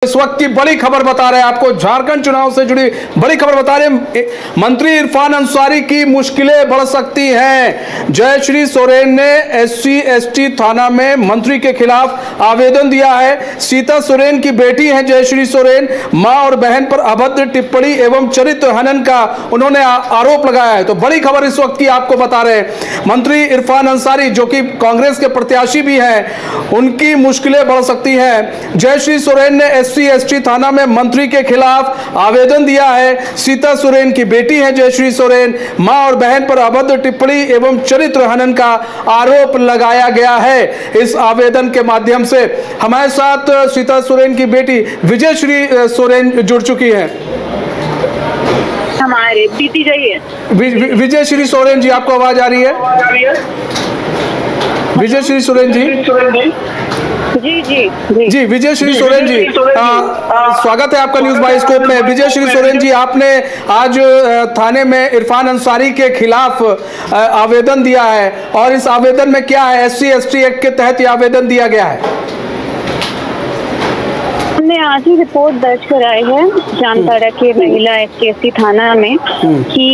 इस वक्त की बड़ी खबर बता रहे हैं आपको, झारखंड चुनाव से जुड़ी बड़ी खबर बता रहे हैं। मंत्री इरफान अंसारी की मुश्किलें बढ़ सकती हैं। जयश्री सोरेन ने SC/ST थाना में मंत्री के खिलाफ आवेदन दिया है। सीता सोरेन की बेटी है जयश्री सोरेन। मां और बहन पर अभद्र टिप्पणी एवं चरित्र हनन का उन्होंने आरोप लगाया है। तो बड़ी खबर इस वक्त की आपको बता रहे हैं। मंत्री इरफान अंसारी जो कि कांग्रेस के प्रत्याशी भी हैं, उनकी मुश्किलें बढ़ सकती हैं। जयश्री सोरेन ने SC/ST थाना में मंत्री के खिलाफ आवेदन दिया है। सीता सोरेन की बेटी है जयश्री सोरेन। मां और बहन पर अभद्र टिप्पणी एवं चरित्र हनन का आरोप लगाया गया है। इस आवेदन के माध्यम से हमारे साथ सीता सोरेन की बेटी विजयश्री सोरेन जुड़ चुकी है। हमारे बीती जाइए विजयश्री सोरेन जी, आपको आवाज आ रही है? विजयश्री सोरेन जी, जी विजयश्री सोरेन जी, स्वागत है आपका न्यूज बाइस्कोप में। विजयश्री सोरेन जी, आपने आज थाने में इरफान अंसारी के खिलाफ आवेदन दिया है और इस आवेदन में क्या है? SC/ST एक्ट के तहत यह आवेदन दिया गया है। हमने आज ही रिपोर्ट दर्ज कराई है जामताड़ा के महिला SC/ST थाना में कि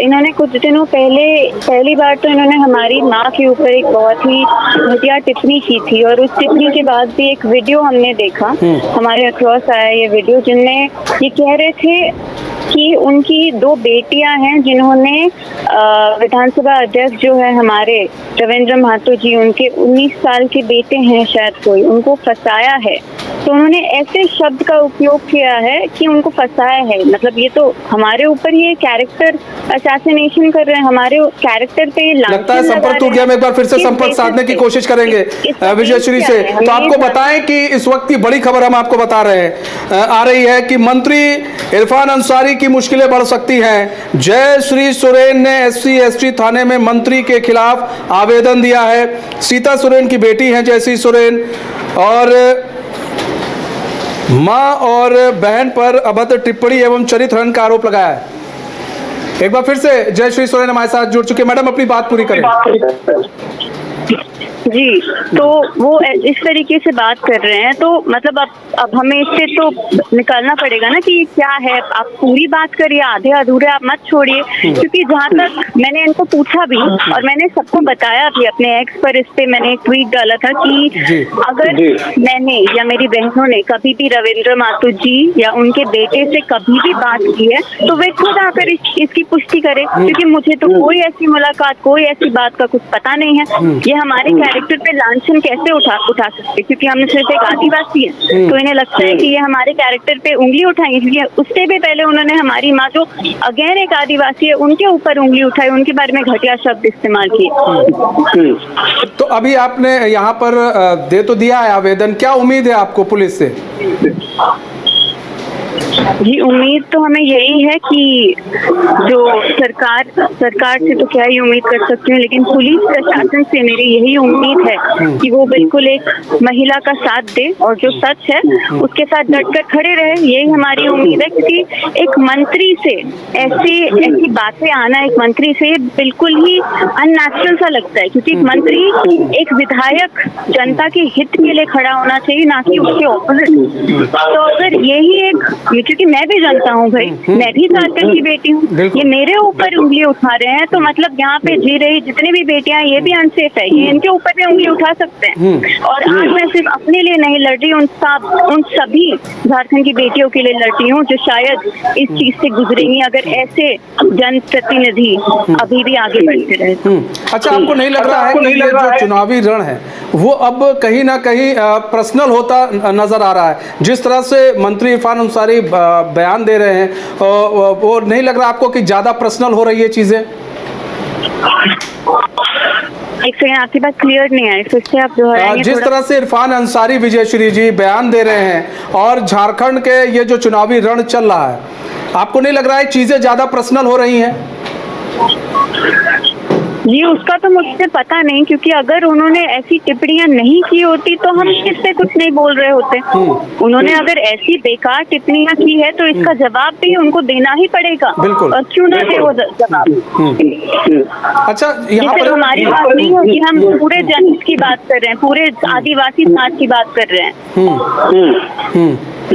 इन्होंने कुछ दिनों पहले पहली बार तो इन्होंने हमारी मां के ऊपर एक बहुत ही घटिया टिप्पणी की थी और उस टिप्पणी के बाद भी एक वीडियो हमने देखा, हमारे अक्रॉस आया ये वीडियो, जिनमें ये कह रहे थे कि उनकी 2 बेटियां हैं जिन्होंने विधानसभा अध्यक्ष जो है हमारे रविंद्र महतो जी, उनके 19 साल के बेटे हैं शायद कोई, उनको फंसाया है। तो उन्होंने ऐसे शब्द का उपयोग किया है कि उनको फंसाया है। मतलब ये तो हमारे ऊपर ये कैरेक्टर असैसिनेशन कर रहे हैं, हमारे कैरेक्टर पे लगता है संपर्क टूट गया। हम एक बार फिर से संपर्क साधने की कोशिश करेंगे विजयश्री से। तो आपको बताएं कि इस वक्त की बड़ी खबर हम आपको बता रहे हैं, आ रही है कि मंत्री इरफान अंसारी की मुश्किलें बढ़ सकती हैं। जयश्री सोरेन ने SC/ST थाने में मंत्री के खिलाफ आवेदन दिया है। सीता सोरेन की बेटी है जयश्री सोरेन और मां और बहन पर अभद्र टिप्पणी एवं चरित्र हनन का आरोप लगाया है। एक बार फिर से जयश्री सोरेन हमारे साथ जुड़ चुके। मैडम, अपनी बात पूरी करें। जी, तो वो इस तरीके से बात कर रहे हैं, तो मतलब अब हमें इससे तो निकालना पड़ेगा ना कि क्या है। आप पूरी बात करिए, आधे अधूरे आप मत छोड़िए, क्योंकि जहाँ तक मैंने इनको पूछा भी और मैंने सबको बताया भी अपने एक्स पर, इस पे मैंने एक ट्वीट डाला था कि अगर मैंने या मेरी बहनों ने कभी भी रविंद्र महतो जी या उनके बेटे से कभी भी बात की है तो वे खुद आकर इसकी पुष्टि करे, क्योंकि मुझे तो कोई ऐसी मुलाकात, कोई ऐसी बात का कुछ पता नहीं है। ये हमारे कैरेक्टर पे लांछन कैसे उठा सकते, क्योंकि हमने सिर्फ एक आदिवासी है, तो इन्हें लगता है कि ये हमारे कैरेक्टर पे उंगली उठाएंगे, क्योंकि उससे भी पहले उन्होंने हमारी माँ जो अगेन एक आदिवासी है उनके ऊपर उंगली उठाई, उनके बारे में घटिया शब्द इस्तेमाल किए। तो अभी आपने यहाँ पर दे तो दिया है आवेदन, क्या उम्मीद है आपको पुलिस से? जी, उम्मीद तो हमें यही है कि जो सरकार से तो क्या ही उम्मीद कर सकती हूँ, लेकिन पुलिस प्रशासन से मेरी यही उम्मीद है कि वो बिल्कुल एक महिला का साथ दे और जो सच है उसके साथ डटकर खड़े रहे। यही हमारी उम्मीद है, क्योंकि एक मंत्री से ऐसी बातें आना एक मंत्री से बिल्कुल ही अननेचुरल सा लगता है, क्योंकि एक मंत्री, एक विधायक जनता के हित के लिए खड़ा होना चाहिए, ना कि उसके ऑपोजिट। तो अगर यही एक, क्योंकि मैं भी जानता हूँ भाई, मैं भी झारखंड की बेटी हूँ, ये मेरे ऊपर उंगली उठा रहे हैं, तो मतलब यहाँ पे जी रही जितनी भी बेटियां ये भी अनसेफ है, ये इनके ऊपर भी उंगली उठा सकते हैं। और आज मैं सिर्फ अपने लिए नहीं लड़ रही, उन सभी झारखंड की बेटियों के लिए लड़ रही हूँ जो शायद इस चीज से गुजरेंगी अगर ऐसे जनप्रतिनिधि अभी भी आगे बढ़ते रहे। अच्छा, आपको नहीं लग रहा है कि ये जो चुनावी रण है वो अब कहीं ना कहीं पर्सनल होता नजर आ रहा है? जिस तरह से मंत्री इरफान अंसारी बयान दे रहे हैं, वो नहीं लग रहा आपको कि ज्यादा पर्सनल हो रही है चीजें? एक सेकंड, आपकी बात क्लियर नहीं आई, फिर से आप दोहराएंगे? जिस तरह से इरफान अंसारी विजयश्री जी बयान दे रहे हैं और झारखंड के ये जो चुनावी रण चल रहा है, आपको नहीं लग रहा है चीजें ज्यादा पर्सनल हो रही हैं? जी उसका तो मुझसे पता नहीं, क्योंकि अगर उन्होंने ऐसी टिप्पणियां नहीं की होती तो हम इससे कुछ नहीं बोल रहे होते। उन्होंने अगर ऐसी बेकार टिप्पणियां की है तो इसका जवाब भी उनको देना ही पड़ेगा। बिल्कुल। और क्यों ना दे वो जवाब। अच्छा, यहाँ ये पर तो हमारी बात नहीं है कि हम पूरे जनहित की बात कर रहे हैं, पूरे आदिवासी समाज की बात कर रहे हैं।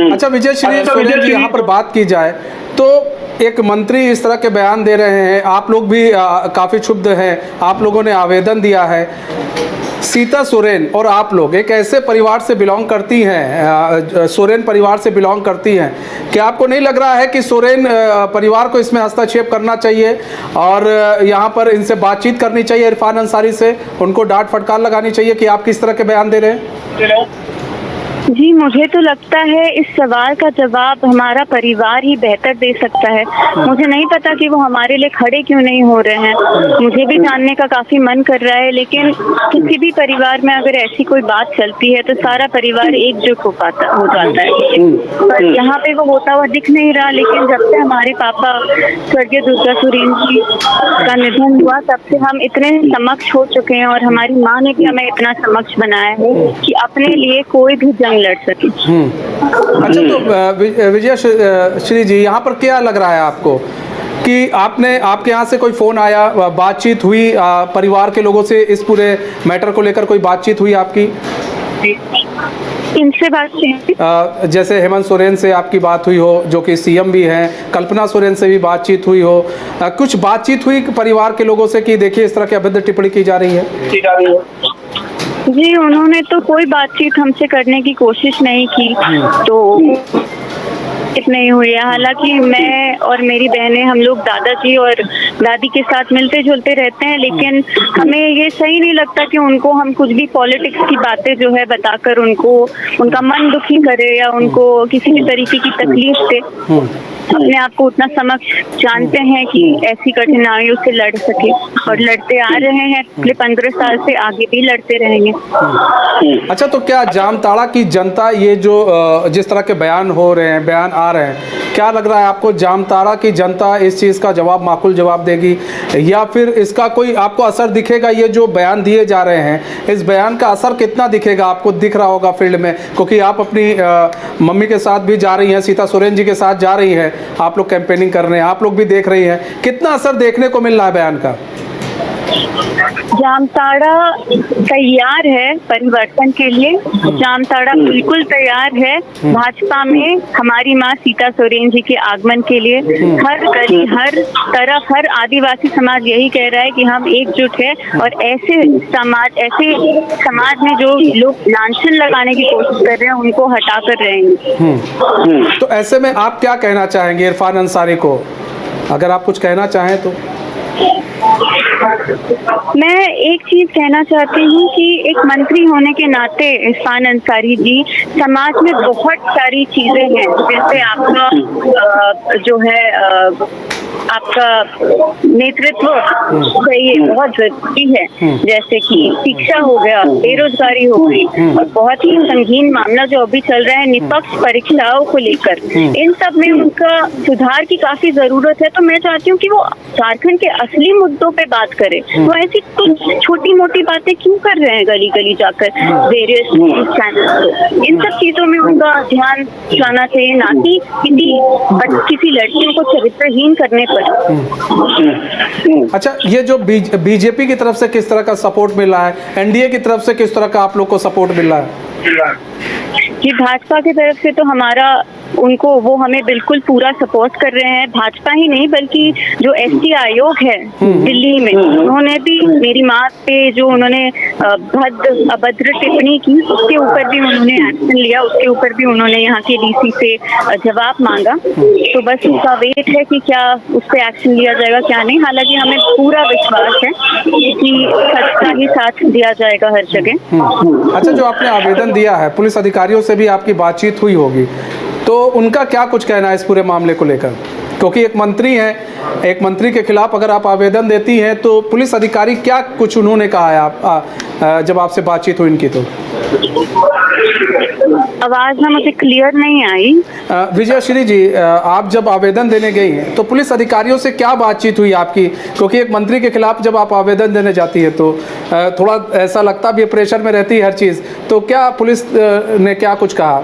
अच्छा, विजय श्री सोरेन जी, यहाँ पर बात की जाए तो एक मंत्री इस तरह के बयान दे रहे हैं, आप लोग भी काफ़ी क्षुब्ध हैं, आप लोगों ने आवेदन दिया है। सीता सोरेन और आप लोग एक ऐसे परिवार से बिलोंग करती हैं, सोरेन परिवार से बिलोंग करती हैं, क्या आपको नहीं लग रहा है कि सोरेन परिवार को इसमें हस्तक्षेप करना चाहिए और यहाँ पर इनसे बातचीत करनी चाहिए, इरफान अंसारी से, उनको डांट फटकार लगानी चाहिए कि आप किस तरह के बयान दे रहे हैं? जी मुझे तो लगता है इस सवाल का जवाब हमारा परिवार ही बेहतर दे सकता है। मुझे नहीं पता कि वो हमारे लिए खड़े क्यों नहीं हो रहे हैं। मुझे भी जानने का काफी मन कर रहा है, लेकिन किसी भी परिवार में अगर ऐसी कोई बात चलती है तो सारा परिवार एकजुट हो जाता है। पर यहाँ पे वो होता हुआ दिख नहीं रहा। लेकिन जब से हमारे पापा स्वर्गीय दुर्गा सोरेन जी का निधन हुआ तब से हम इतने समक्ष हो चुके हैं और हमारी माँ ने भी हमें इतना समक्ष बनाया है कि अपने लिए कोई भी जंग लड़ सके। अच्छा, तो विजय श्री जी, यहाँ पर क्या लग रहा है आपको कि आपके यहाँ से कोई फोन आया, बातचीत हुई परिवार के लोगों से, इस पूरे मैटर को लेकर कोई बातचीत हुई आपकी? इनसे बातचीत जैसे हेमंत सोरेन से आपकी बात हुई हो, जो कि सीएम भी हैं, कल्पना सोरेन से भी बातचीत हुई हो, कुछ बातचीत हुई परिवार के लोगों से कि देखिए इस तरह की अभद्र टिप्पणी की जा रही है? जी उन्होंने तो कोई बातचीत हमसे करने की कोशिश नहीं की, तो नहीं हुई है। हालांकि मैं और मेरी बहनें, हम लोग दादाजी और दादी के साथ मिलते जुलते रहते हैं, लेकिन हमें ये सही नहीं लगता कि उनको हम कुछ भी पॉलिटिक्स की बातें जो है बताकर उनको उनका मन दुखी करे या उनको किसी भी तरीके की तकलीफ दे। अपने आप को उतना समक्ष जानते हैं कि ऐसी कठिनाइयों से लड़ सके और लड़ते आ रहे हैं। पिछले 15 साल से आगे भी लड़ते रहेंगे। अच्छा, तो क्या जामताड़ा की जनता ये जो जिस तरह के बयान हो रहे हैं, बयान आ रहे हैं, क्या लग रहा है आपको जामताड़ा की जनता इस चीज़ का जवाब, माकूल जवाब देगी या फिर इसका कोई आपको असर दिखेगा? ये जो बयान दिए जा रहे हैं, इस बयान का असर कितना दिखेगा? आपको दिख रहा होगा फील्ड में, क्योंकि आप अपनी मम्मी के साथ भी जा रही हैं, सीता सोरेन जी के साथ जा रही हैं, आप लोग कैंपेनिंग कर रहे हैं, आप लोग भी देख रही हैं, कितना असर देखने को मिल रहा है बयान का? जामताड़ा तैयार है परिवर्तन के लिए। जामताड़ा बिल्कुल तैयार है भाजपा में हमारी माँ सीता सोरेन जी के आगमन के लिए। हर गली, हर तरफ, हर आदिवासी समाज यही कह रहा है कि हम एकजुट है और ऐसे समाज में जो लोग लांछन लगाने की कोशिश कर रहे हैं उनको हटा कर रहेंगे। तो ऐसे में आप क्या कहना चाहेंगे इरफान अंसारी को, अगर आप कुछ कहना चाहें तो? मैं एक चीज कहना चाहती हूँ कि एक मंत्री होने के नाते इरफान अंसारी जी, समाज में बहुत सारी चीजें हैं जैसे आपका जो है आपका नेतृत्व चाहिए, बहुत जरूरी है। जैसे कि शिक्षा हो गया, बेरोजगारी हो गई और बहुत ही संगीन मामला जो अभी चल रहा है निष्पक्ष परीक्षाओं को लेकर, इन सब में उनका सुधार की काफी जरूरत है। तो मैं चाहती हूँ कि वो झारखंड के असली मुद्दों पे बात करे। वो ऐसी कुछ छोटी मोटी बातें क्यों कर रहे हैं गली गली जाकर वेरियस चैनल? इन सब चीजों में उनका ध्यान जाना चाहिए, ना कि किसी लड़कियों को चरित्रहीन करने पर। अच्छा, ये जो बीजेपी की तरफ से किस तरह का सपोर्ट मिल रहा है, एनडीए की तरफ से किस तरह का आप लोग को सपोर्ट मिल रहा है? जी भाजपा की तरफ से तो वो हमें बिल्कुल पूरा सपोर्ट कर रहे हैं। भाजपा ही नहीं बल्कि जो एसटी आयोग है दिल्ली में, उन्होंने भी मेरी माँ पे जो उन्होंने अभद्र टिप्पणी की उसके ऊपर भी उन्होंने एक्शन लिया, उसके ऊपर भी उन्होंने यहाँ के डीसी से जवाब मांगा। तो बस उसका वेट है कि क्या उस पर एक्शन लिया जाएगा क्या नहीं। हालांकि हमें पूरा विश्वास है कि सच का ही साथ दिया जाएगा हर जगह। अच्छा, जो आपने आवेदन दिया है, पुलिस अधिकारियों से भी आपकी बातचीत हुई होगी, तो उनका क्या कुछ कहना है इस पूरे मामले को लेकर? क्योंकि एक मंत्री हैं, एक मंत्री के खिलाफ अगर आप आवेदन देती हैं तो पुलिस अधिकारी क्या कुछ उन्होंने कहा है जब आपसे बातचीत हुई इनकी? तो आवाज ना मुझे क्लियर नहीं आई। विजयश्री जी, आप जब आवेदन देने गई हैं तो पुलिस अधिकारियों से क्या बातचीत हुई आपकी? क्योंकि एक मंत्री के खिलाफ जब आप आवेदन देने जाती है तो थोड़ा ऐसा लगता भी है, प्रेशर में रहती है हर चीज़, तो क्या पुलिस ने क्या कुछ कहा?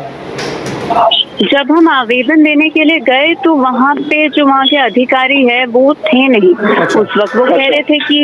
जब हम आवेदन देने के लिए गए तो वहाँ पे जो वहाँ के अधिकारी है वो थे नहीं उस वक्त। वो कह रहे थे कि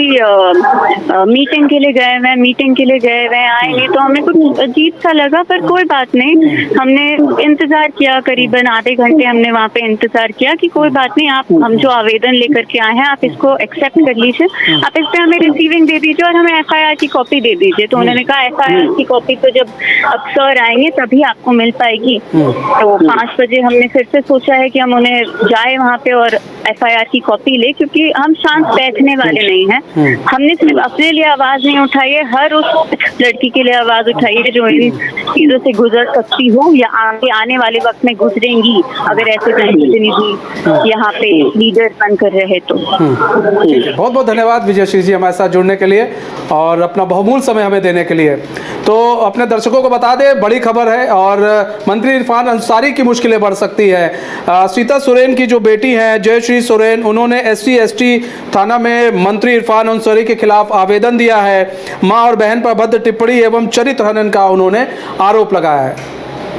मीटिंग के लिए गए हुए, मीटिंग के लिए गए हुए, आए नहीं। तो हमें कुछ अजीब सा लगा, पर कोई बात नहीं। हमने इंतजार किया, करीबन आधे घंटे हमने वहाँ पे इंतजार किया कि कोई बात नहीं, आप हम जो आवेदन लेकर के आए हैं आप इसको एक्सेप्ट कर लीजिए, आप इस पे हमें रिसीविंग दे दीजिए और हमें FIR की कॉपी दे दीजिए। तो उन्होंने कहा FIR की कॉपी तो जब अब सर आएंगे तभी आपको मिल पाएगी। तो 5 बजे हमने फिर से सोचा है कि हम उन्हें जाए वहाँ पे और FIR की कॉपी ले, क्योंकि हम शांत बैठने वाले नहीं हैं। हमने सिर्फ अपने लिए आवाज नहीं उठाई है, हर उस लड़की के लिए आवाज उठाई है जो इन चीजों से गुजर सकती हो या आने वाले वक्त में गुजरेंगी, अगर ऐसे जनप्रतिनिधि यहाँ पे लीडर बनकर रहे तो। बहुत बहुत धन्यवाद विजयश्री जी हमारे साथ जुड़ने के लिए और अपना बहुमूल्य समय हमें देने के लिए। तो अपने दर्शकों को बता दें, बड़ी खबर है और मंत्री इरफान अंसारी की मुश्किलें बढ़ सकती है। सीता सोरेन की जो बेटी हैं जयश्री सोरेन, उन्होंने SC/ST थाना में मंत्री इरफान अंसारी के खिलाफ आवेदन दिया है। मां और बहन पर अभद्र टिप्पणी एवं चरित्र हनन का उन्होंने आरोप लगाया है।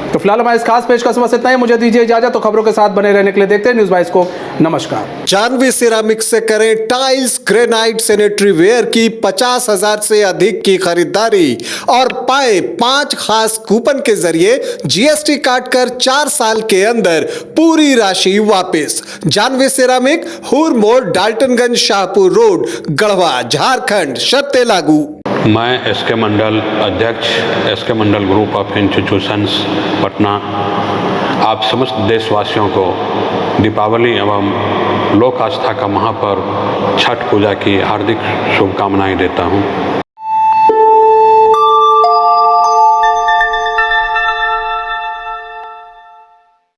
तो फिलहाल हमारे इस खास पेशकश में बस इतना ही। मुझे दीजिए इजाजत। तो खबरों के साथ बने रहने के लिए देखते हैं न्यूज़ 22 को। नमस्कार। जानवी सिरामिक्स से करें टाइल्स, ग्रेनाइट, सैनिटरी वेयर की 50,000 से अधिक की खरीदारी और पाए 5 खास कूपन के जरिए GST काटकर 4 साल के अंदर पूरी राशि वापस। जानवी सिरामिक, हुर मोड़, डाल्टनगंज, शाहपुर रोड, गढ़वा, झारखंड। शर्तें लागू। मैं SK मंडल अध्यक्ष, SK Mandal group of institutions Patna, आप समस्त देशवासियों को दीपावली एवं लोक आस्था का महापर्व छठ पूजा की हार्दिक शुभकामनाएं देता हूं।